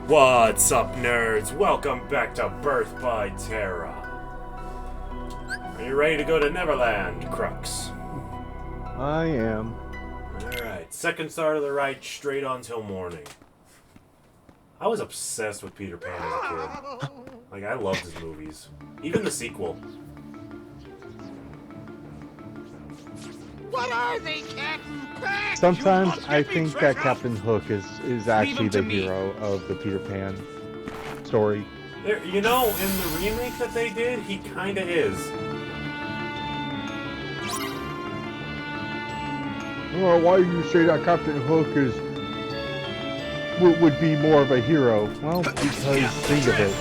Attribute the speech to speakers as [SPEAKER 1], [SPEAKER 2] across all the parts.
[SPEAKER 1] What's up, nerds? Welcome back to Birth by Terra. Are you ready to go to Neverland, Crux?
[SPEAKER 2] I am.
[SPEAKER 1] Alright, second star to the right, straight on till morning. I was obsessed with Peter Pan as a kid. Like, I loved his movies. Even the sequel.
[SPEAKER 3] What are they, Captain? Back!
[SPEAKER 2] Sometimes I think that Captain Hook is actually the hero of the Peter Pan story.
[SPEAKER 1] There, you know, in the remake that they did, he kinda is.
[SPEAKER 2] Well, why do you say that Captain Hook would be more of a hero? Well, because think of it.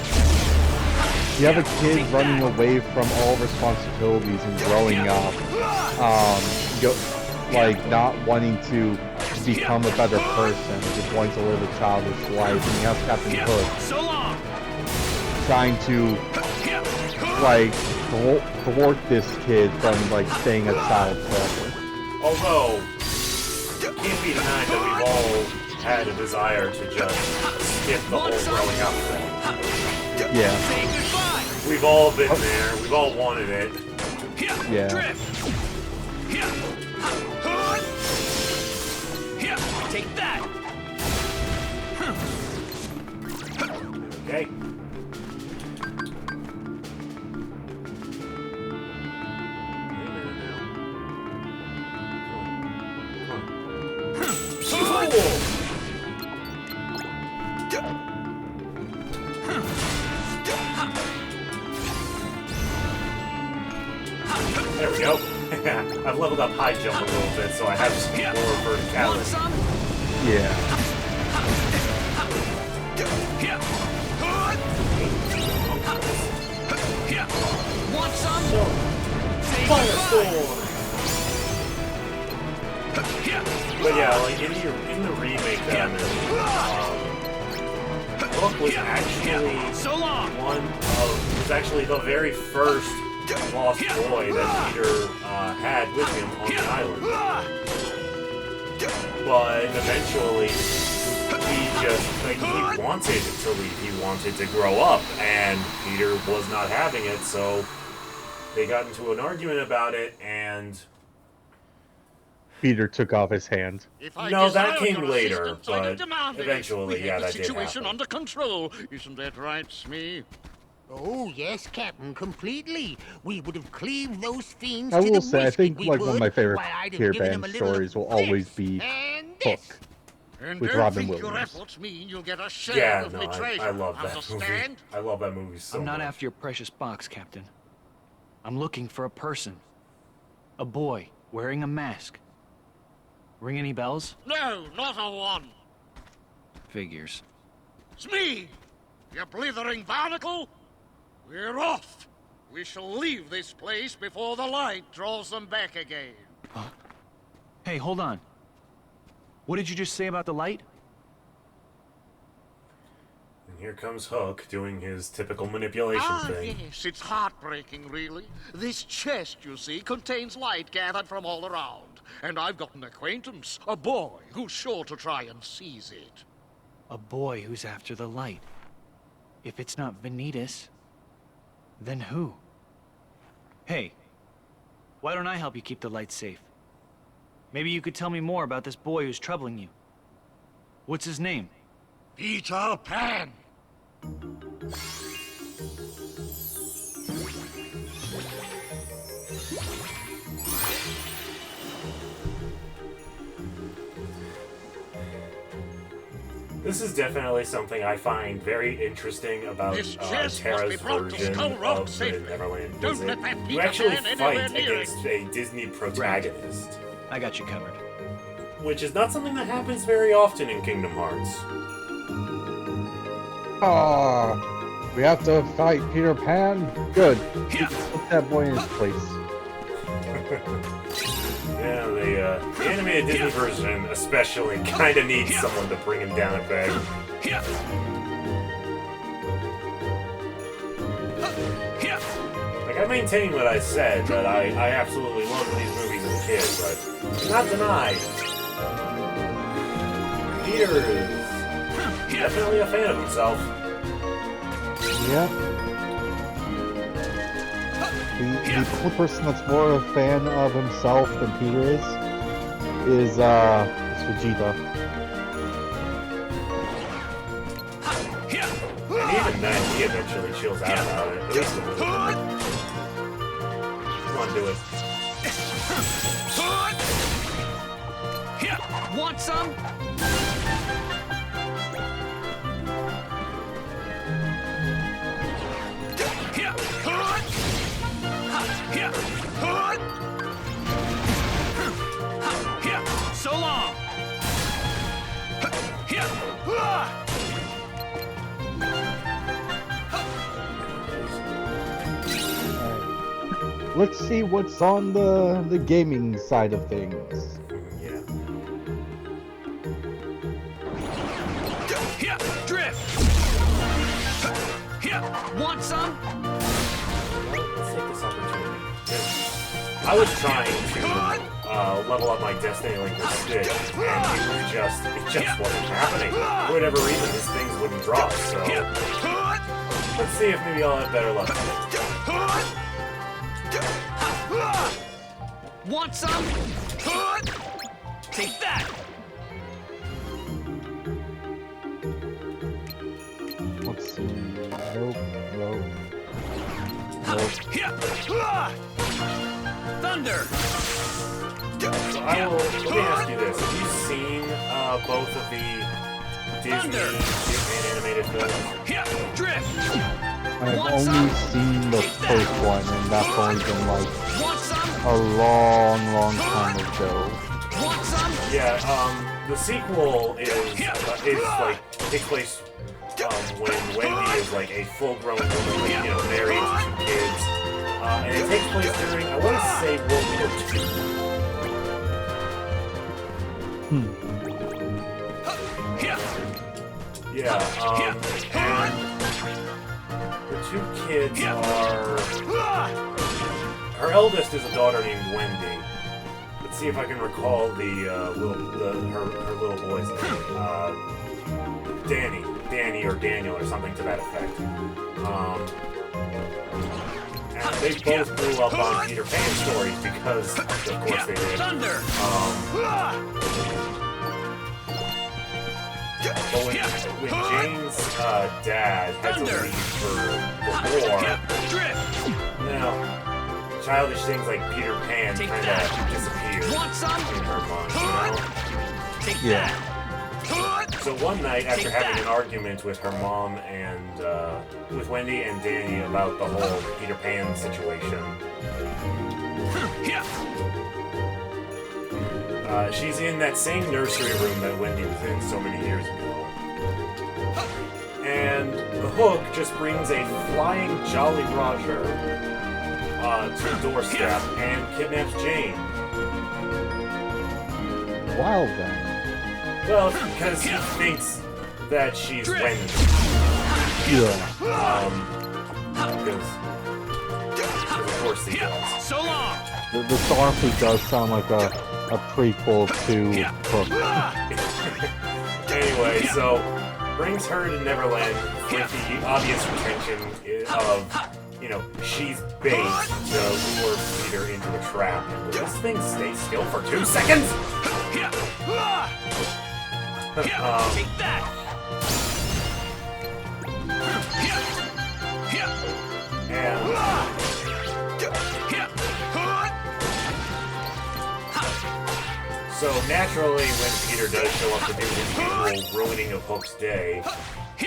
[SPEAKER 2] You have a kid running away from all responsibilities and growing up, not wanting to become a better person, just wanting to live a childish life. And you have Captain Hook trying to, thwart this kid from, staying a child forever.
[SPEAKER 1] Although, it can't be denied that we've all had a desire to just skip the whole growing up thing.
[SPEAKER 2] Yeah.
[SPEAKER 1] We've all been there. We've all wanted it.
[SPEAKER 2] Yeah.
[SPEAKER 3] Take that!
[SPEAKER 1] Okay. There we go. I've leveled up high jump a little bit, so I have some more verticality.
[SPEAKER 2] Yeah.
[SPEAKER 3] Want some?
[SPEAKER 1] Firestorm! But yeah, like in the remake that I'm in, Hook was actually the very first lost boy that Peter had with him on the island. But eventually, he wanted to leave. He wanted to grow up, and Peter was not having it, so they got into an argument about it, and
[SPEAKER 2] Peter took off his hand.
[SPEAKER 1] no, that came later, but eventually, yeah, that did
[SPEAKER 3] situation
[SPEAKER 1] happen.
[SPEAKER 3] under control. Isn't that right, Smee?
[SPEAKER 4] Oh, yes, Captain, completely. We would have cleaved those fiends
[SPEAKER 2] I
[SPEAKER 4] to
[SPEAKER 2] will
[SPEAKER 4] the
[SPEAKER 2] say, I
[SPEAKER 4] whiskey,
[SPEAKER 2] think
[SPEAKER 4] we
[SPEAKER 2] one of
[SPEAKER 4] would.
[SPEAKER 2] my favorite
[SPEAKER 4] Why, I'd have
[SPEAKER 2] Peter
[SPEAKER 4] given
[SPEAKER 2] Pan
[SPEAKER 4] him a little
[SPEAKER 2] stories will
[SPEAKER 4] this
[SPEAKER 2] always be
[SPEAKER 4] and
[SPEAKER 2] Hook
[SPEAKER 4] this.
[SPEAKER 3] And
[SPEAKER 2] with
[SPEAKER 3] don't
[SPEAKER 2] Robin
[SPEAKER 3] think your
[SPEAKER 2] Williams.
[SPEAKER 3] efforts mean you'll get a share
[SPEAKER 1] Yeah,
[SPEAKER 3] of
[SPEAKER 1] no,
[SPEAKER 3] my treasure.
[SPEAKER 1] I love that movie.
[SPEAKER 3] Understand?
[SPEAKER 1] I love that movie so
[SPEAKER 5] I'm not
[SPEAKER 1] much.
[SPEAKER 5] after your precious box, Captain. I'm looking for a person. A boy wearing a mask. Ring any bells?
[SPEAKER 3] No, not a one.
[SPEAKER 5] Figures.
[SPEAKER 3] Smee! You blithering barnacle! We're off! We shall leave this place before the light draws them back again.
[SPEAKER 5] Hey, hold on. What did you just say about the light?
[SPEAKER 1] And here comes Hook doing his typical manipulation thing.
[SPEAKER 3] Yes, it's heartbreaking, really. This chest, you see, contains light gathered from all around. And I've got an acquaintance, a boy, who's sure to try and seize it.
[SPEAKER 5] A boy who's after the light. If it's not Vanitas, then who? Hey, why don't I help you keep the light safe? Maybe you could tell me more about this boy who's troubling you. What's his name?
[SPEAKER 3] Peter Pan!
[SPEAKER 1] This is definitely something I find very interesting about
[SPEAKER 3] This chest must be
[SPEAKER 1] Terra's
[SPEAKER 3] brought to
[SPEAKER 1] version
[SPEAKER 3] Skull Rock
[SPEAKER 1] of the
[SPEAKER 3] safely.
[SPEAKER 1] Neverland
[SPEAKER 3] Don't
[SPEAKER 1] visit.
[SPEAKER 3] let that
[SPEAKER 1] You
[SPEAKER 3] Peter
[SPEAKER 1] actually
[SPEAKER 3] Pan anywhere
[SPEAKER 1] fight
[SPEAKER 3] near
[SPEAKER 1] against a Disney protagonist,
[SPEAKER 5] I got you covered.
[SPEAKER 1] which is not something that happens very often in Kingdom Hearts.
[SPEAKER 2] Oh, we have to fight Peter Pan? Good. Put that boy in his place.
[SPEAKER 1] Yeah, the animated Disney version especially kind of needs someone to bring him down a peg. Like, I maintain what I said, that I absolutely loved these movies as a kid, but do not deny, Peter is definitely a fan of himself.
[SPEAKER 2] Yeah. The only person that's more a fan of himself than Peter is Vegeta.
[SPEAKER 1] And even then, he eventually chills out about it. At least a little bit. Come on, do it.
[SPEAKER 5] Want some? So long.
[SPEAKER 2] Let's see what's on the gaming side of things.
[SPEAKER 1] Yeah.
[SPEAKER 5] Drift. Want some?
[SPEAKER 1] Well, let's take this opportunity. I was trying to level up my Destiny Link with Stick, and it just wasn't happening. For whatever reason, these things wouldn't drop, so... Let's see if maybe I'll have better luck.
[SPEAKER 5] Want some? Take that!
[SPEAKER 2] Let's see. Nope.
[SPEAKER 5] Thunder!
[SPEAKER 1] So let me ask you this. Have you seen both of the Disney animated films?
[SPEAKER 5] Drift!
[SPEAKER 2] I've
[SPEAKER 5] Want
[SPEAKER 2] only
[SPEAKER 5] some?
[SPEAKER 2] seen the first one, and that's only been like
[SPEAKER 5] Want some?
[SPEAKER 2] a long time ago.
[SPEAKER 5] Want some?
[SPEAKER 1] Yeah, the sequel is like takes place when Wendy is like a full-grown woman, like, you know, married to 2 kids, and it takes place during, I want to say, World War II. Yeah, and the 2 kids are... Her eldest is a daughter named Wendy. Let's see if I can recall her little boy's name. Danny or Daniel or something to that effect. And they both grew up on Peter Pan stories because, of course, they did.
[SPEAKER 5] Thunder!
[SPEAKER 1] But when Jane's dad had to leave for the war, now childish things like Peter Pan kind of disappeared
[SPEAKER 5] Want some?
[SPEAKER 1] in her mind, you know?
[SPEAKER 5] Take
[SPEAKER 2] Yeah.
[SPEAKER 5] that!
[SPEAKER 1] So one night, after having an argument with her mom and with Wendy and Danny about the whole Peter Pan situation, she's in that same nursery room that Wendy was in so many years ago. And the Hook just brings a flying Jolly Roger to the doorstep and kidnaps Jane.
[SPEAKER 2] Wow, then.
[SPEAKER 1] Well, because he thinks that she's Wendy.
[SPEAKER 2] Yeah.
[SPEAKER 1] Because of course he does.
[SPEAKER 5] So long!
[SPEAKER 2] This honestly does sound like a prequel to Hook.
[SPEAKER 1] Anyway, so brings her to Neverland with the obvious intention of, you know, she's bait to lure Peter into a trap. Will this thing stay still for 2 seconds?
[SPEAKER 5] Take that!
[SPEAKER 1] And so naturally, when Peter does show up to do his usual ruining of Hook's day, he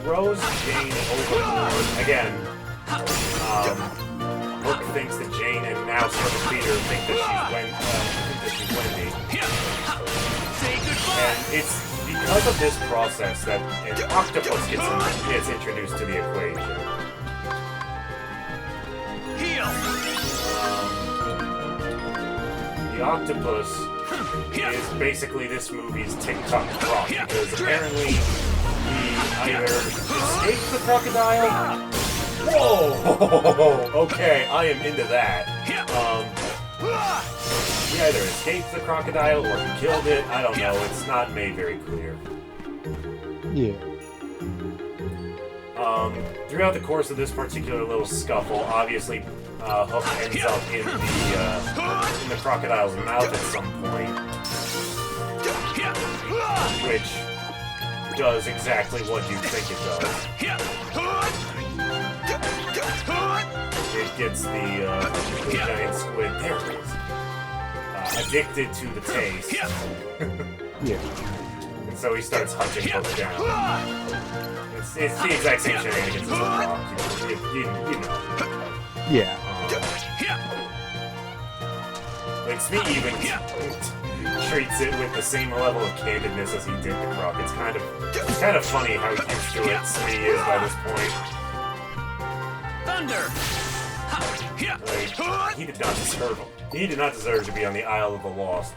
[SPEAKER 1] throws Jane overboard again. Hook thinks that Jane and now Circle Peter think that she's Wendy.
[SPEAKER 5] Say goodbye!
[SPEAKER 1] And it's because of this process that an octopus gets introduced to the equation.
[SPEAKER 5] Heal!
[SPEAKER 1] The octopus is basically this movie's TikTok croc because apparently he either escaped the crocodile. Whoa! Okay, I am into that. He either escaped the crocodile or he killed it. I don't know. It's not made very clear.
[SPEAKER 2] Yeah.
[SPEAKER 1] Throughout the course of this particular little scuffle, obviously, Hook ends up in the crocodile's mouth at some point, which does exactly what you think it does. It gets the giant squid, there it is, addicted to the taste.
[SPEAKER 2] Yeah.
[SPEAKER 1] And so he starts hunting Hook down. It's the exact same shenanigans as a rock, you know.
[SPEAKER 2] Yeah.
[SPEAKER 1] Like, Smee even treats it with the same level of candidness as he did the croc. It's kind of funny how used to it Smee is by this point.
[SPEAKER 5] Thunder!
[SPEAKER 1] Like, he did not deserve him. He did not deserve to be on the Isle of the Lost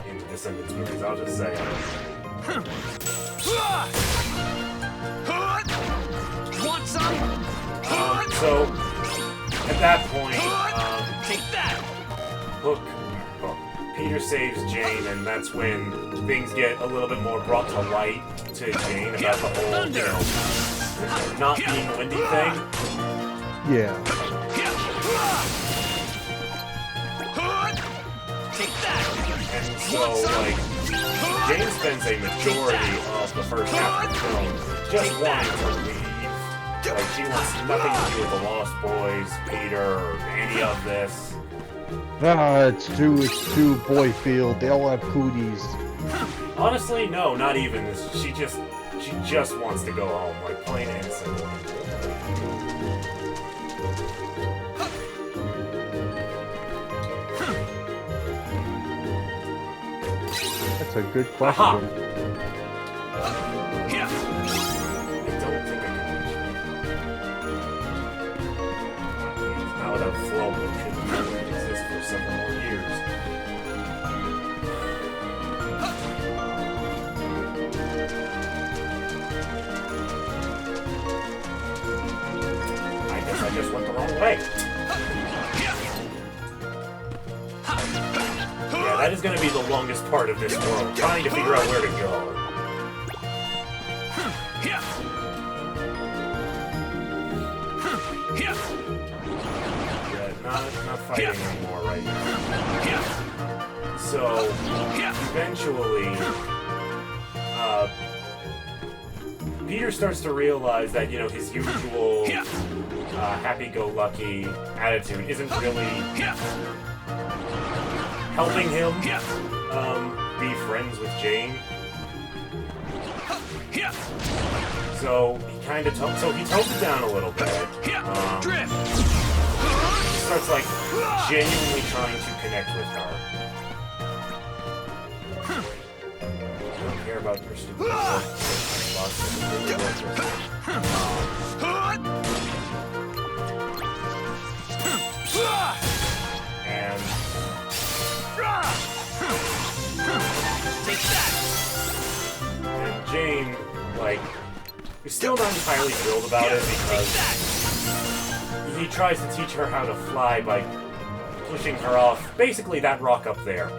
[SPEAKER 1] in the Descendants movies, I'll just say.
[SPEAKER 5] Want some?
[SPEAKER 1] So, at that point,
[SPEAKER 5] Take that!
[SPEAKER 1] Peter saves Jane, and that's when things get a little bit more brought to light to Jane about the whole, you know, not being windy thing.
[SPEAKER 2] Yeah.
[SPEAKER 5] Take that!
[SPEAKER 1] And so, like, Jane spends a majority of the first half of the film just wanting to leave. Like, she wants nothing to do with the Lost Boys, Peter, or any of this.
[SPEAKER 2] Ah, it's too boy-field. They all have cooties.
[SPEAKER 1] Honestly, no, not even. She just wants to go home, like, plain and simple.
[SPEAKER 2] That's a good question.
[SPEAKER 1] Aha. I don't think I can reach it. Not without flow motion. It will exist for several more years. I guess I just went the wrong way. Yeah, that is going to be the longest part of this world, trying to figure out where to go. Yeah, not fighting anymore right now. So, eventually, Peter starts to realize that, you know, his usual happy-go-lucky attitude isn't really helping him be friends with Jane. So he kind of tones it down a little bit. Starts like genuinely trying to connect with her. I don't care about your stupid and and Jane, like, is still not entirely thrilled about it because he tries to teach her how to fly by pushing her off basically that rock up there.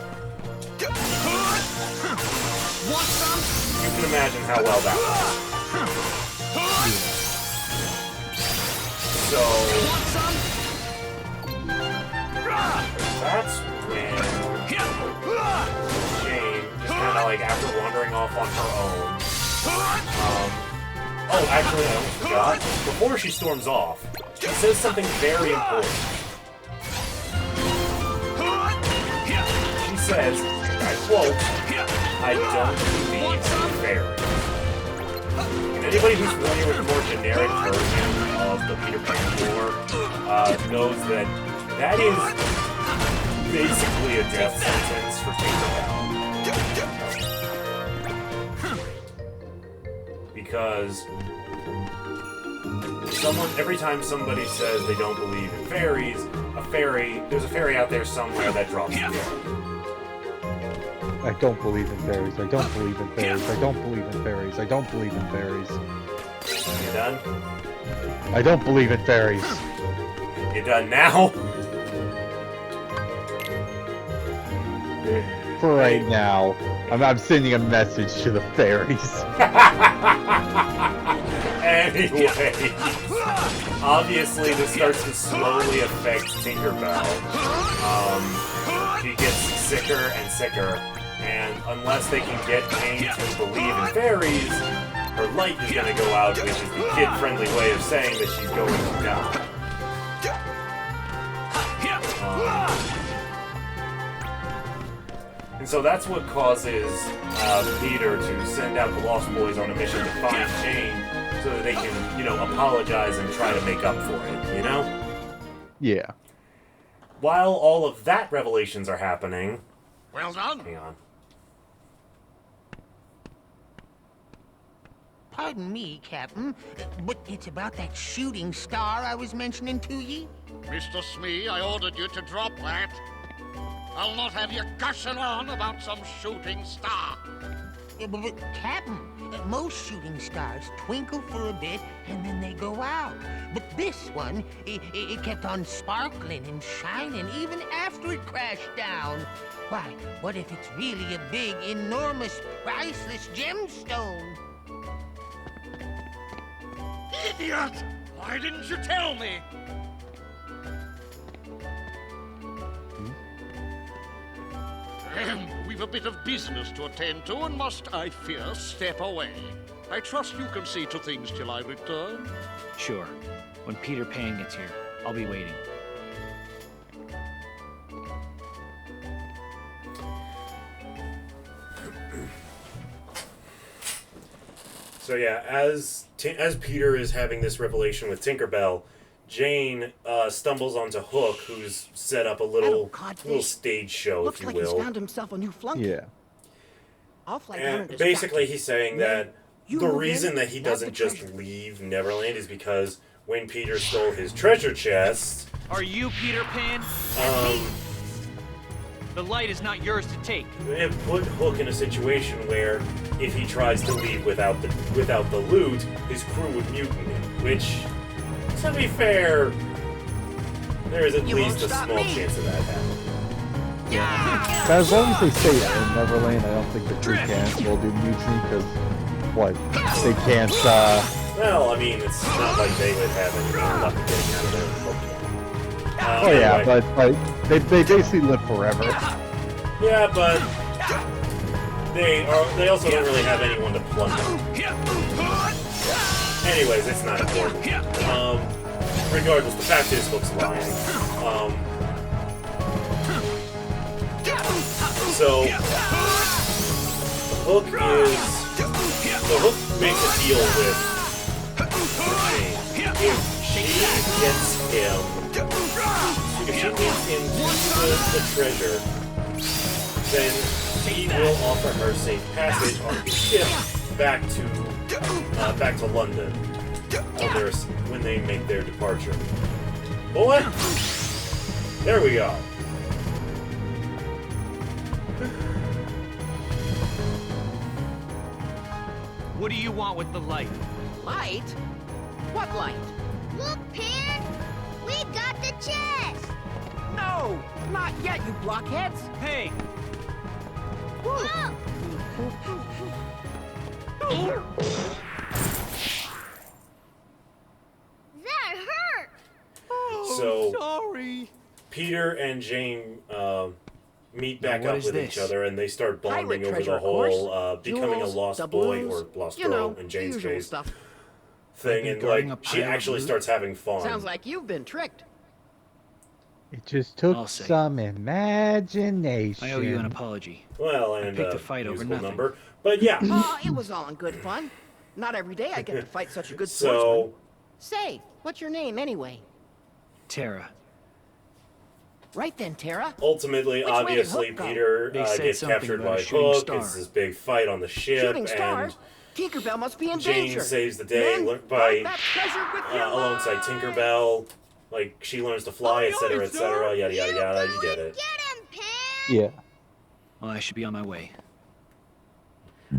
[SPEAKER 5] Want some?
[SPEAKER 1] You can imagine how well that went. So
[SPEAKER 5] Want some?
[SPEAKER 1] that's when Jane, just kind of like after wandering off on her own. Oh, actually, I almost forgot. Before she storms off, she says something very important. She says, I quote, "I don't believe in fairies." And anybody who's familiar with the more generic version of the Peter Pan lore knows that that is basically a death sentence for Tinkerbell. Because every time somebody says they don't believe in fairies, there's a fairy out there somewhere that drops dead.
[SPEAKER 2] I don't believe in fairies. I don't believe in fairies. I don't believe in fairies. I don't believe in fairies.
[SPEAKER 1] You done?
[SPEAKER 2] I don't believe in fairies.
[SPEAKER 1] You done now?
[SPEAKER 2] for right now, I'm sending a message to the fairies.
[SPEAKER 1] Anyway, obviously this starts to slowly affect Tinkerbell. She gets sicker and sicker, and unless they can get Jane to believe in fairies, her light is going to go out, which is the kid-friendly way of saying that she's going to die. And so that's what causes Peter to send out the Lost Boys on a mission to find Jane so that they can, you know, apologize and try to make up for it, you know?
[SPEAKER 2] Yeah.
[SPEAKER 1] While all of that revelations are happening...
[SPEAKER 3] Well done.
[SPEAKER 1] Hang on.
[SPEAKER 4] Pardon me, Captain, but it's about that shooting star I was mentioning to ye.
[SPEAKER 3] Mr. Smee, I ordered you to drop that. I'll not have you gushing on about some shooting star.
[SPEAKER 4] But Captain, most shooting stars twinkle for a bit and then they go out. But this one, it kept on sparkling and shining even after it crashed down. Why, what if it's really a big, enormous, priceless gemstone?
[SPEAKER 3] Idiot! Why didn't you tell me? We've a bit of business to attend to and must, I fear, step away. I trust you can see to things till I return.
[SPEAKER 5] Sure. When Peter Pan gets here, I'll be waiting.
[SPEAKER 1] So yeah, as Peter is having this revelation with Tinkerbell, Jane stumbles onto Hook, who's set up a little stage show,
[SPEAKER 6] Looks
[SPEAKER 1] if you
[SPEAKER 6] like
[SPEAKER 1] will.
[SPEAKER 6] he's found himself a new flunky.
[SPEAKER 2] Yeah.
[SPEAKER 6] I'll fly down and
[SPEAKER 1] And
[SPEAKER 6] distract
[SPEAKER 1] basically,
[SPEAKER 6] him.
[SPEAKER 1] he's saying that
[SPEAKER 6] You
[SPEAKER 1] the
[SPEAKER 6] move
[SPEAKER 1] reason
[SPEAKER 6] in,
[SPEAKER 1] that he
[SPEAKER 6] grab the
[SPEAKER 1] doesn't just
[SPEAKER 6] treasure.
[SPEAKER 1] leave Neverland is because when Peter stole his treasure chest,
[SPEAKER 5] Are you Peter Pan? The light is not yours to take.
[SPEAKER 1] it put Hook in a situation where if he tries to leave without the loot, his crew would mutiny. Which, to be fair, there is at
[SPEAKER 6] You
[SPEAKER 1] least
[SPEAKER 6] won't
[SPEAKER 1] a
[SPEAKER 6] stop
[SPEAKER 1] small
[SPEAKER 6] me.
[SPEAKER 1] chance of that happening.
[SPEAKER 2] But as long as they stay in Neverland, I don't think the crew will do mutiny, because, what, they can't,
[SPEAKER 1] Well, I mean, it's not like they would have any luck getting out of there.
[SPEAKER 2] oh yeah,
[SPEAKER 1] Anyway.
[SPEAKER 2] but they basically live forever.
[SPEAKER 1] Yeah, but they also don't really have anyone to plunder. Anyways, it's not important. Regardless, the fact is Hook's lying. So Hook makes a deal with Jane. If she gets him, if she leads him to the treasure, then he will offer her safe passage on his ship back to London when they make their departure. Boy, there we go.
[SPEAKER 5] What do you want with the light?
[SPEAKER 6] Light? What light?
[SPEAKER 7] Look, Pan! We got the chest!
[SPEAKER 6] No! Not yet, you blockheads!
[SPEAKER 5] Hey!
[SPEAKER 7] Look! That hurt!
[SPEAKER 1] So
[SPEAKER 5] Sorry.
[SPEAKER 1] Peter and Jane meet back
[SPEAKER 5] Now, what
[SPEAKER 1] up
[SPEAKER 5] is
[SPEAKER 1] with
[SPEAKER 5] this?
[SPEAKER 1] each other, and they start bonding
[SPEAKER 6] Pirate
[SPEAKER 1] over
[SPEAKER 6] treasure,
[SPEAKER 1] the
[SPEAKER 6] of course.
[SPEAKER 1] whole becoming a
[SPEAKER 6] Jewels,
[SPEAKER 1] lost boy
[SPEAKER 6] doubloons,
[SPEAKER 1] or lost
[SPEAKER 6] you
[SPEAKER 1] girl
[SPEAKER 6] know,
[SPEAKER 1] in
[SPEAKER 6] the
[SPEAKER 1] Jane's
[SPEAKER 6] usual
[SPEAKER 1] case
[SPEAKER 6] stuff.
[SPEAKER 1] thing,
[SPEAKER 5] been
[SPEAKER 1] and
[SPEAKER 5] guarding
[SPEAKER 1] like
[SPEAKER 5] a
[SPEAKER 1] she
[SPEAKER 5] pile of
[SPEAKER 1] actually
[SPEAKER 5] loot?
[SPEAKER 1] starts having fun.
[SPEAKER 6] Sounds like you've been tricked.
[SPEAKER 2] It just took
[SPEAKER 5] I'll say.
[SPEAKER 2] some imagination.
[SPEAKER 5] I owe you an apology.
[SPEAKER 1] Well, and
[SPEAKER 5] picked a fight over
[SPEAKER 1] musical
[SPEAKER 5] nothing.
[SPEAKER 1] number, but yeah.
[SPEAKER 6] Oh, it was all in good fun. Not every day I get to fight such a good
[SPEAKER 1] So
[SPEAKER 6] swordsman. Say, what's your name anyway?
[SPEAKER 5] Tara.
[SPEAKER 6] Right then, Tara.
[SPEAKER 1] ultimately,
[SPEAKER 6] Which way did
[SPEAKER 1] obviously,
[SPEAKER 6] Hook go?
[SPEAKER 1] Peter
[SPEAKER 5] They said
[SPEAKER 1] gets
[SPEAKER 5] something
[SPEAKER 1] captured
[SPEAKER 5] about
[SPEAKER 1] by
[SPEAKER 5] a shooting
[SPEAKER 1] Hook.
[SPEAKER 5] star.
[SPEAKER 1] It's this big fight on the ship,
[SPEAKER 6] Shooting star?
[SPEAKER 1] and
[SPEAKER 6] Tinkerbell must be in
[SPEAKER 1] Jane
[SPEAKER 6] danger.
[SPEAKER 1] saves the day
[SPEAKER 6] Men,
[SPEAKER 1] by
[SPEAKER 6] guard that treasure with your
[SPEAKER 1] alongside
[SPEAKER 6] life.
[SPEAKER 1] Tinkerbell. Like she learns to fly, etc., etc. Yada yada yada. You get it.
[SPEAKER 7] Get him, Pan!
[SPEAKER 2] Yeah.
[SPEAKER 5] Well, I should be on my way.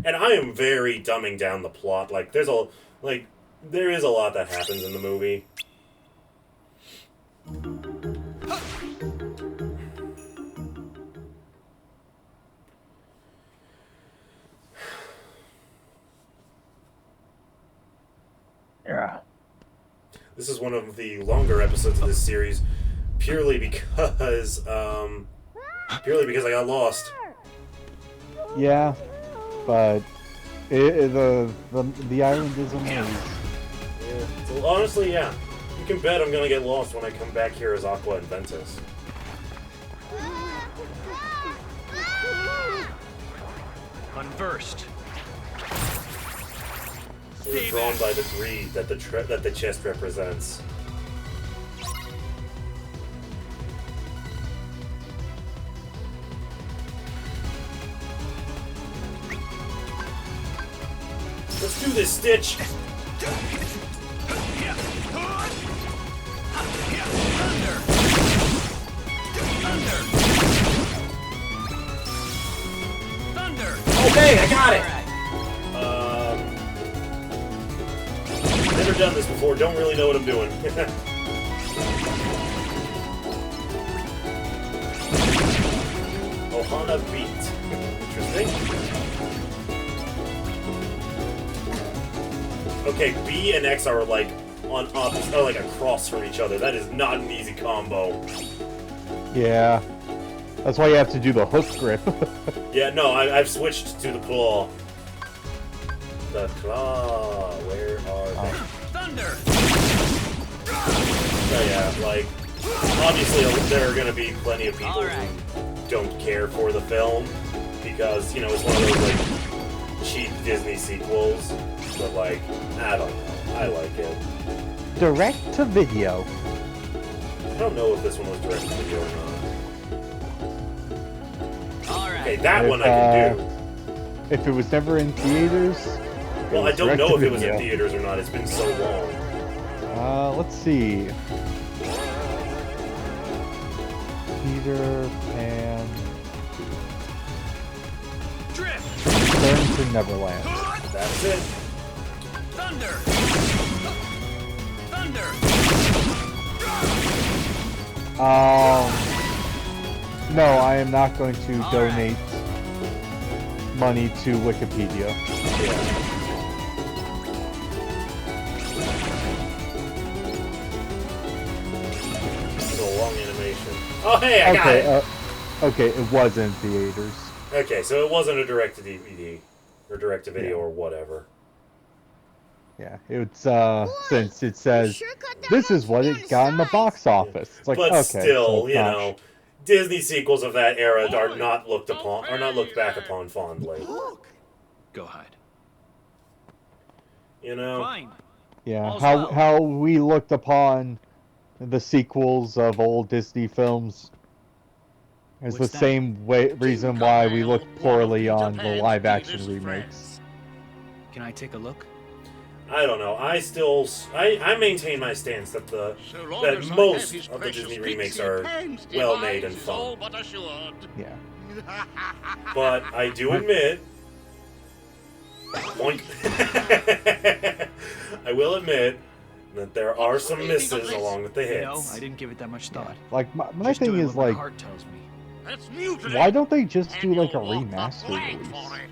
[SPEAKER 1] And I am very dumbing down the plot. Like there is a lot that happens in the movie.
[SPEAKER 2] Yeah.
[SPEAKER 1] This is one of the longer episodes of this series, purely because I got lost.
[SPEAKER 2] Yeah, but the island is a maze.
[SPEAKER 1] Yeah. So honestly, yeah, you can bet I'm gonna get lost when I come back here as Aqua and Ventus.
[SPEAKER 5] Unversed.
[SPEAKER 1] It was drawn by the greed that the chest represents. Let's do this, Stitch! Okay, I got it! Never done this before, don't really know what I'm doing. Ohana Beat. Interesting. Okay, B and X are like on opposite, are like across from each other. That is not an easy combo.
[SPEAKER 2] Yeah. That's why you have to do the hook grip.
[SPEAKER 1] Yeah, no, I've switched to the claw. The claw. Where are they?
[SPEAKER 5] Thunder!
[SPEAKER 1] So yeah, like, obviously there are gonna be plenty of people who don't care for the film because, you know, it's one of those like cheap Disney sequels. But like, I don't know. I like it.
[SPEAKER 2] Direct to video.
[SPEAKER 1] I don't know if this one was direct to video or not. Okay, that one I can do.
[SPEAKER 2] If it was never in theaters.
[SPEAKER 1] Well, I don't know if it was in theaters or not. It's been so long.
[SPEAKER 2] Let's see. Peter Pan.
[SPEAKER 5] Drift!
[SPEAKER 2] Return to Neverland.
[SPEAKER 1] That's it.
[SPEAKER 5] Thunder! Thunder!
[SPEAKER 2] No, I am not going to donate money to Wikipedia.
[SPEAKER 1] Yeah. It's a long animation. Oh, hey, I got it!
[SPEAKER 2] Okay, it was in theaters.
[SPEAKER 1] Okay, so it wasn't a direct-to-DVD, or direct-to-video, or whatever.
[SPEAKER 2] Yeah, it's, since it says,
[SPEAKER 7] sure cut that
[SPEAKER 2] this is
[SPEAKER 7] out
[SPEAKER 2] what
[SPEAKER 7] from
[SPEAKER 2] it got in the
[SPEAKER 7] size.
[SPEAKER 2] box office. It's like,
[SPEAKER 1] But
[SPEAKER 2] okay.
[SPEAKER 1] still,
[SPEAKER 2] so
[SPEAKER 1] you
[SPEAKER 2] it's
[SPEAKER 1] know, Disney sequels of that era are not looked upon, are not looked back upon fondly.
[SPEAKER 5] Go hide.
[SPEAKER 1] You know?
[SPEAKER 5] Fine.
[SPEAKER 2] Yeah,
[SPEAKER 5] All's
[SPEAKER 2] how
[SPEAKER 5] well.
[SPEAKER 2] how we looked upon the sequels of old Disney films is the
[SPEAKER 5] What's that?
[SPEAKER 2] same reason why we look poorly on the live-action remakes.
[SPEAKER 5] Can I take a look?
[SPEAKER 1] I don't know. I maintain my stance that
[SPEAKER 3] So long
[SPEAKER 1] that
[SPEAKER 3] as I
[SPEAKER 1] most
[SPEAKER 3] have his
[SPEAKER 1] of the
[SPEAKER 3] precious
[SPEAKER 1] Disney remakes
[SPEAKER 3] pixie
[SPEAKER 1] are
[SPEAKER 3] pens,
[SPEAKER 1] well made and
[SPEAKER 3] demise is all
[SPEAKER 1] fun.
[SPEAKER 3] but assured.
[SPEAKER 2] Yeah.
[SPEAKER 1] But I do admit, boink. I will admit that there are some misses along with the
[SPEAKER 5] You know,
[SPEAKER 1] hits.
[SPEAKER 5] I didn't give it that much thought.
[SPEAKER 2] Like, my
[SPEAKER 5] Just
[SPEAKER 2] thing
[SPEAKER 5] doing
[SPEAKER 2] is,
[SPEAKER 5] what my
[SPEAKER 2] like,
[SPEAKER 5] heart tells me.
[SPEAKER 3] That's mutiny.
[SPEAKER 2] why don't they just do,
[SPEAKER 3] And
[SPEAKER 2] like, a
[SPEAKER 3] you'll walk the
[SPEAKER 2] remaster
[SPEAKER 3] plank
[SPEAKER 2] release?
[SPEAKER 3] for it.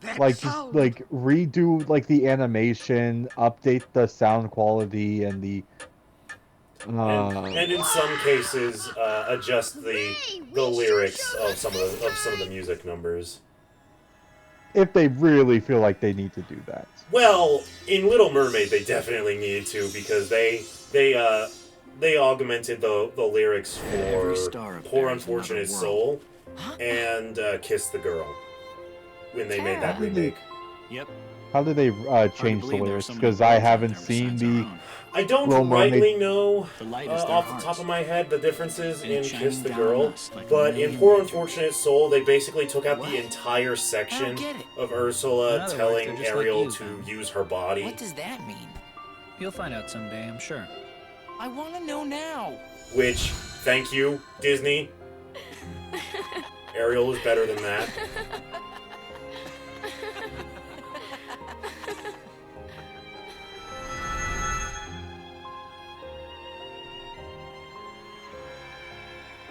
[SPEAKER 3] That
[SPEAKER 2] Like, just,
[SPEAKER 3] sound.
[SPEAKER 2] like, redo, like, the animation, update the sound quality, and the...
[SPEAKER 1] And in some cases, adjust the lyrics of some of the music numbers.
[SPEAKER 2] if they really feel like they need to do that.
[SPEAKER 1] Well, in Little Mermaid, they definitely needed to because they augmented the lyrics
[SPEAKER 5] Every
[SPEAKER 1] for
[SPEAKER 5] star of
[SPEAKER 1] Poor
[SPEAKER 5] there is
[SPEAKER 1] Unfortunate
[SPEAKER 5] another
[SPEAKER 1] Soul and Kiss the Girl when they made that remake.
[SPEAKER 5] Yep.
[SPEAKER 2] How did they
[SPEAKER 5] Hard to
[SPEAKER 2] change the
[SPEAKER 5] believe there were
[SPEAKER 2] lyrics?
[SPEAKER 5] so many
[SPEAKER 2] Because I
[SPEAKER 5] worlds out
[SPEAKER 2] haven't
[SPEAKER 5] there
[SPEAKER 2] seen
[SPEAKER 5] besides
[SPEAKER 2] the...
[SPEAKER 5] our own.
[SPEAKER 1] I don't
[SPEAKER 2] Little Mermaid-
[SPEAKER 1] rightly know
[SPEAKER 5] The light is their
[SPEAKER 1] off the
[SPEAKER 5] hearts.
[SPEAKER 1] top of my head the differences
[SPEAKER 5] And
[SPEAKER 1] in
[SPEAKER 5] it's
[SPEAKER 1] Kiss
[SPEAKER 5] shining
[SPEAKER 1] the
[SPEAKER 5] down
[SPEAKER 1] Girl,
[SPEAKER 5] on us like a
[SPEAKER 1] but in
[SPEAKER 5] million
[SPEAKER 1] Poor
[SPEAKER 5] raindrops.
[SPEAKER 1] Unfortunate Soul, they basically took out
[SPEAKER 5] What?
[SPEAKER 1] the entire section
[SPEAKER 5] get it.
[SPEAKER 1] of
[SPEAKER 5] In
[SPEAKER 1] Ursula
[SPEAKER 5] other words,
[SPEAKER 1] telling
[SPEAKER 5] they're just like
[SPEAKER 1] Ariel
[SPEAKER 5] you,
[SPEAKER 1] to
[SPEAKER 5] then.
[SPEAKER 1] use her body,
[SPEAKER 8] What does that mean?
[SPEAKER 5] You'll find out someday, I'm sure.
[SPEAKER 8] I want to know now.
[SPEAKER 1] which, thank you, Disney. Ariel is better than that.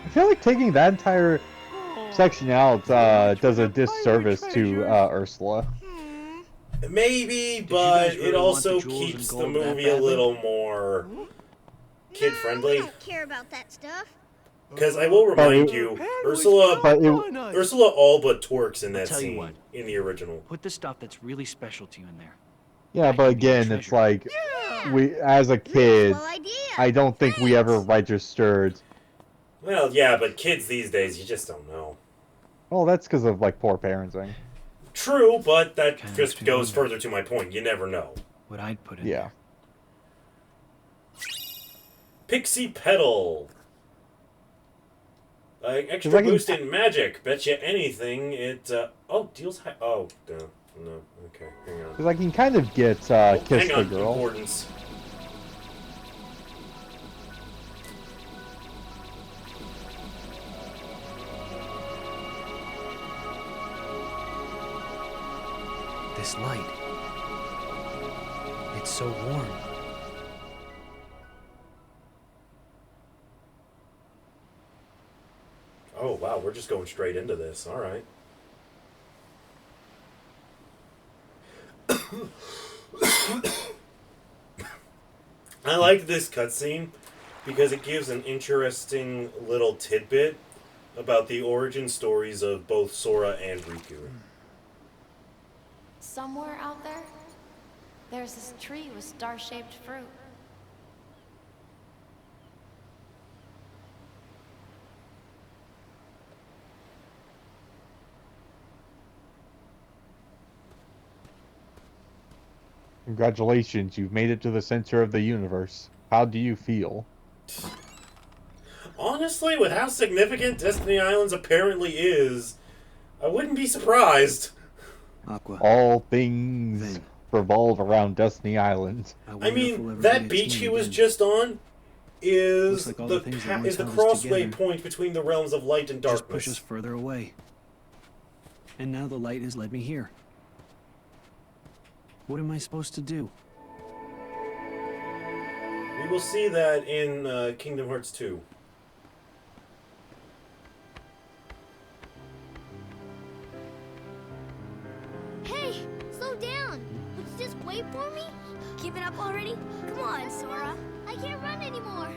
[SPEAKER 2] I feel like taking that entire section out does a disservice to Ursula.
[SPEAKER 1] Maybe,
[SPEAKER 5] you
[SPEAKER 1] but
[SPEAKER 5] guys really
[SPEAKER 1] it
[SPEAKER 5] want
[SPEAKER 1] also
[SPEAKER 5] the jewels and
[SPEAKER 1] keeps the
[SPEAKER 5] gold that
[SPEAKER 1] movie a
[SPEAKER 5] badly?
[SPEAKER 1] little more
[SPEAKER 7] No, we
[SPEAKER 1] kid-friendly.
[SPEAKER 7] don't care about that stuff.
[SPEAKER 1] Because I will remind you, Ursula Ursula all but twerks in that
[SPEAKER 5] tell you
[SPEAKER 1] scene
[SPEAKER 5] what.
[SPEAKER 1] in the original.
[SPEAKER 5] Put the stuff that's really special to you in there.
[SPEAKER 2] Yeah,
[SPEAKER 5] That
[SPEAKER 2] but
[SPEAKER 5] could be your
[SPEAKER 2] again, it's
[SPEAKER 5] treasure.
[SPEAKER 2] like
[SPEAKER 7] Yeah.
[SPEAKER 2] we, as a kid,
[SPEAKER 7] Swell idea.
[SPEAKER 2] I don't think we ever registered.
[SPEAKER 1] Well, yeah, but kids these days, you just don't know.
[SPEAKER 2] Well, that's because of like poor parenting.
[SPEAKER 1] True, but that
[SPEAKER 5] Kinda
[SPEAKER 1] just
[SPEAKER 5] makes me
[SPEAKER 1] goes
[SPEAKER 5] wonder.
[SPEAKER 1] further to my point. You never know.
[SPEAKER 5] What I'd put in
[SPEAKER 2] Yeah.
[SPEAKER 1] Pixie Petal. Extra
[SPEAKER 2] I can-
[SPEAKER 1] boost in magic. Bet you anything it. Oh, deals high. Oh, no. No. Okay, hang on.
[SPEAKER 2] Because I can kind of get
[SPEAKER 1] Oh,
[SPEAKER 2] Kiss
[SPEAKER 1] hang
[SPEAKER 2] the
[SPEAKER 1] on,
[SPEAKER 2] Girl.
[SPEAKER 1] importance.
[SPEAKER 5] this light. It's so warm.
[SPEAKER 1] Oh, wow, we're just going straight into this. All right. I like this cutscene because it gives an interesting little tidbit about the origin stories of both Sora and Riku.
[SPEAKER 9] Somewhere out there, there's this tree with star-shaped fruit.
[SPEAKER 2] Congratulations, you've made it to the center of the universe. How do you feel?
[SPEAKER 1] Honestly, with how significant Destiny Islands apparently is, I wouldn't be surprised.
[SPEAKER 5] Aqua.
[SPEAKER 2] All things
[SPEAKER 5] Then.
[SPEAKER 2] revolve around Destiny Island.
[SPEAKER 1] I
[SPEAKER 5] wonder if we'll
[SPEAKER 1] mean,
[SPEAKER 5] ever
[SPEAKER 1] that
[SPEAKER 5] be a
[SPEAKER 1] beach
[SPEAKER 5] team
[SPEAKER 1] he was
[SPEAKER 5] again.
[SPEAKER 1] just on is
[SPEAKER 5] Looks like all
[SPEAKER 1] the
[SPEAKER 5] the things that once
[SPEAKER 1] is the
[SPEAKER 5] held us
[SPEAKER 1] crossway
[SPEAKER 5] together
[SPEAKER 1] point between the realms of light and
[SPEAKER 5] Just push
[SPEAKER 1] darkness.
[SPEAKER 5] us further away. And now the light has led me here. What am I supposed to do?
[SPEAKER 1] We will see that in Kingdom Hearts 2.
[SPEAKER 7] Hey, slow down. Would you just wait for me? Giving up already? Come on, Sora. I can't run anymore.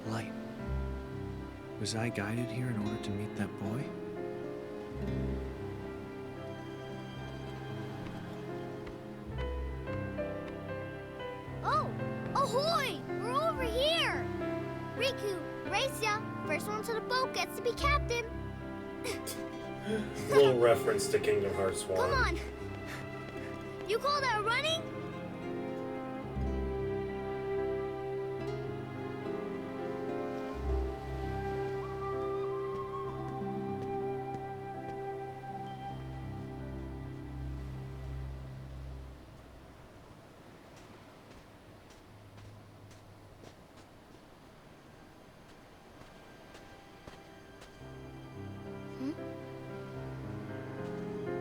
[SPEAKER 5] Light. Was I guided here in order to meet that boy?
[SPEAKER 7] Oh, ahoy! We're over here. Riku, race ya. First one to the boat gets to be captain.
[SPEAKER 1] Little reference to Kingdom Hearts 1.
[SPEAKER 7] Come on. You call that running?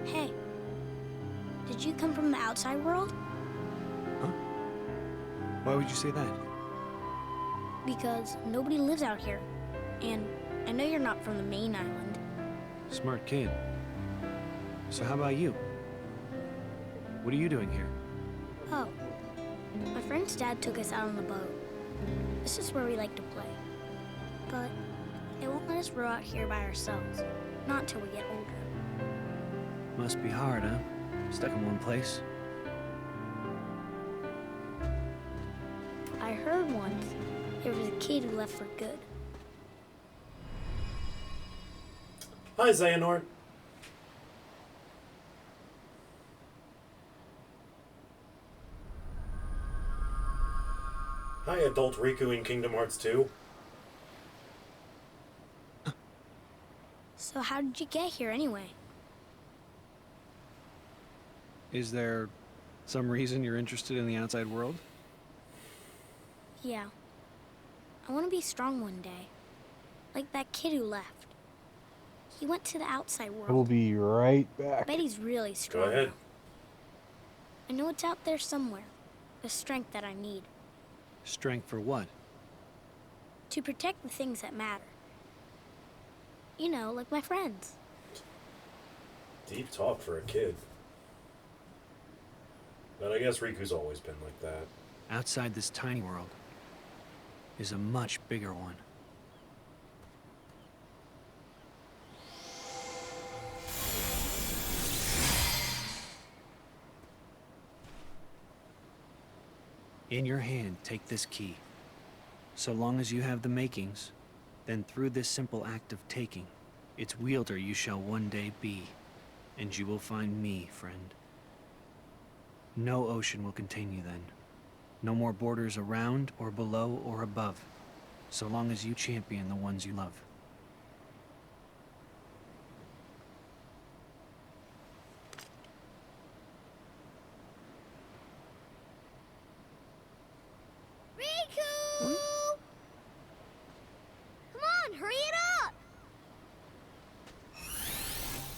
[SPEAKER 7] Hey, did you come from the outside world?
[SPEAKER 5] Why would you say that?
[SPEAKER 7] Because nobody lives out here. And I know you're not from the main island.
[SPEAKER 5] Smart kid. So how about you? What are you doing here?
[SPEAKER 7] Oh, my friend's dad took us out on the boat. This is where we like to play. But they won't let us row out here by ourselves. Not until we get older.
[SPEAKER 5] Must be hard, huh? Stuck in one place.
[SPEAKER 7] I heard once there was a kid who left for good.
[SPEAKER 1] Hi, Xehanort. Hi, adult Riku in Kingdom Hearts 2.
[SPEAKER 7] So how did you get here anyway?
[SPEAKER 5] Is there some reason you're interested in the outside world?
[SPEAKER 7] Yeah. I want to be strong one day. Like that kid who left. He went to the outside
[SPEAKER 2] I will
[SPEAKER 7] world.
[SPEAKER 2] be right
[SPEAKER 7] I
[SPEAKER 2] back.
[SPEAKER 7] bet he's really
[SPEAKER 1] Go
[SPEAKER 7] strong.
[SPEAKER 1] ahead.
[SPEAKER 7] now. I know it's out there somewhere. The strength that I need.
[SPEAKER 5] Strength for what?
[SPEAKER 7] To protect the things that matter. You know, like my friends.
[SPEAKER 1] Deep talk for a kid. But I guess Riku's always been like that.
[SPEAKER 5] Outside this tiny world is a much bigger one. In your hand, take this key. So long as you have the makings, then through this simple act of taking, its wielder you shall one day be, and you will find me, friend. No ocean will contain you then. No more borders around or below or above, so long as you champion the ones you love.
[SPEAKER 7] Riku! Come on, hurry it up!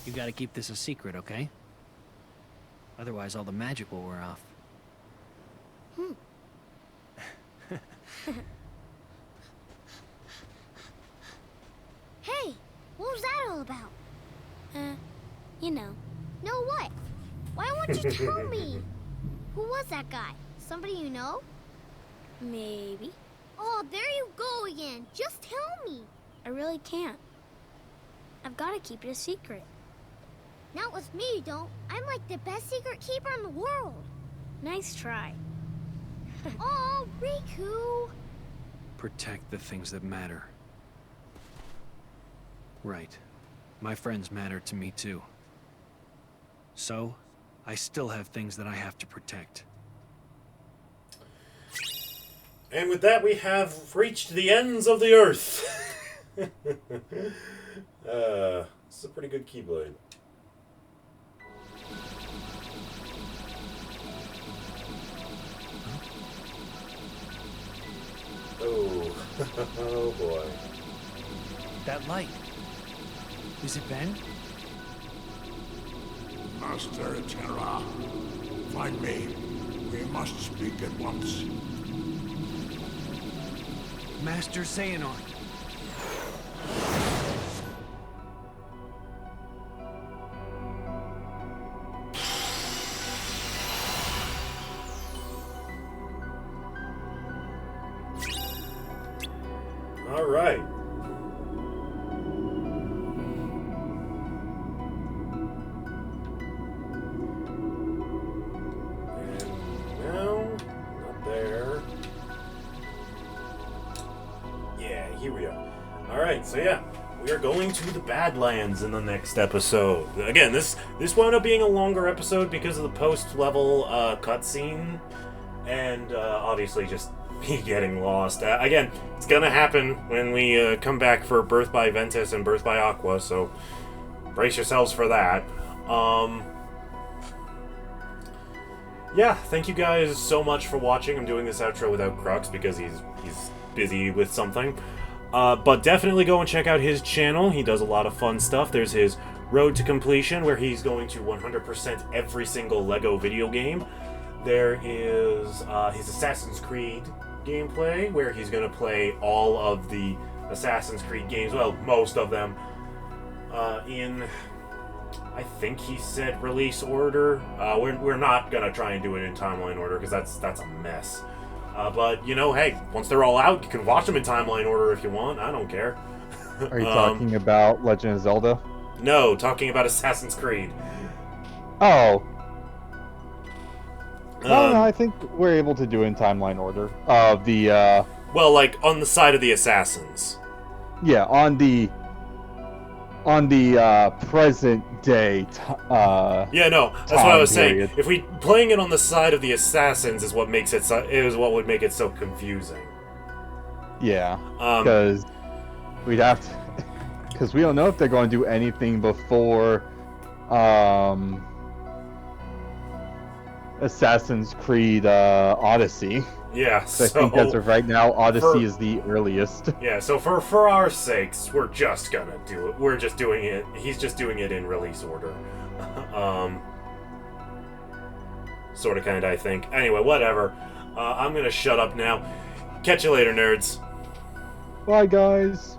[SPEAKER 5] You gotta keep this a secret, okay? Otherwise all the magic will wear off.
[SPEAKER 7] Hey, what was that all about? You know. Know what? Why won't you tell me? Who was that guy? Somebody you know? Maybe. Oh, there you go again. Just tell me. I really can't. I've got to keep it a secret. Not with me, you don't. I'm like the best secret keeper in the world. Nice try. Oh, Riku.
[SPEAKER 5] Protect the things that matter. Right. My friends matter to me too. So, I still have things that I have to protect.
[SPEAKER 1] And with that, we have reached the ends of the earth. This is a pretty good Keyblade. Oh, oh boy.
[SPEAKER 5] That light. Is it Ben?
[SPEAKER 10] Master Terra, find me. We must speak at once.
[SPEAKER 5] Master Xehanort.
[SPEAKER 1] All right. And no, not there. Yeah, here we are. All right, so yeah, we are going to the Badlands in the next episode. Again, this wound up being a longer episode because of the post-level cutscene, and obviously just me getting lost. Again, it's gonna happen when we come back for Birth by Ventus and Birth by Aqua, so brace yourselves for that. Yeah, thank you guys so much for watching. I'm doing this outro without Crux because he's busy with something. But definitely go and check out his channel. He does a lot of fun stuff. There's his Road to Completion, where he's going to 100% every single LEGO video game. There is his Assassin's Creed gameplay, where he's going to play all of the Assassin's Creed games, well, most of them, in, I think he said release order. We're not going to try and do it in timeline order, because that's a mess. But, you know, hey, once they're all out, you can watch them in timeline order if you want. I don't care.
[SPEAKER 2] Are you talking about Legend of Zelda?
[SPEAKER 1] No, talking about Assassin's Creed.
[SPEAKER 2] Oh. No, I think we're able to do it in timeline order.
[SPEAKER 1] Well, like, on the side of the Assassins.
[SPEAKER 2] Yeah, on the present day.
[SPEAKER 1] Yeah, no, that's what I was
[SPEAKER 2] period.
[SPEAKER 1] saying. If we playing it on the side of the Assassins is what makes it what would make it so confusing.
[SPEAKER 2] Yeah, because we'd have to, because we don't know if they're going to do anything before Assassin's Creed Odyssey.
[SPEAKER 1] Yeah, so
[SPEAKER 2] I think as of right now, Odyssey is the earliest.
[SPEAKER 1] Yeah, so for our sakes, we're just gonna do it. We're just doing it. He's just doing it in release order. Sort of, kind of, I think. Anyway, whatever. I'm gonna shut up now. Catch you later, nerds.
[SPEAKER 2] Bye, guys.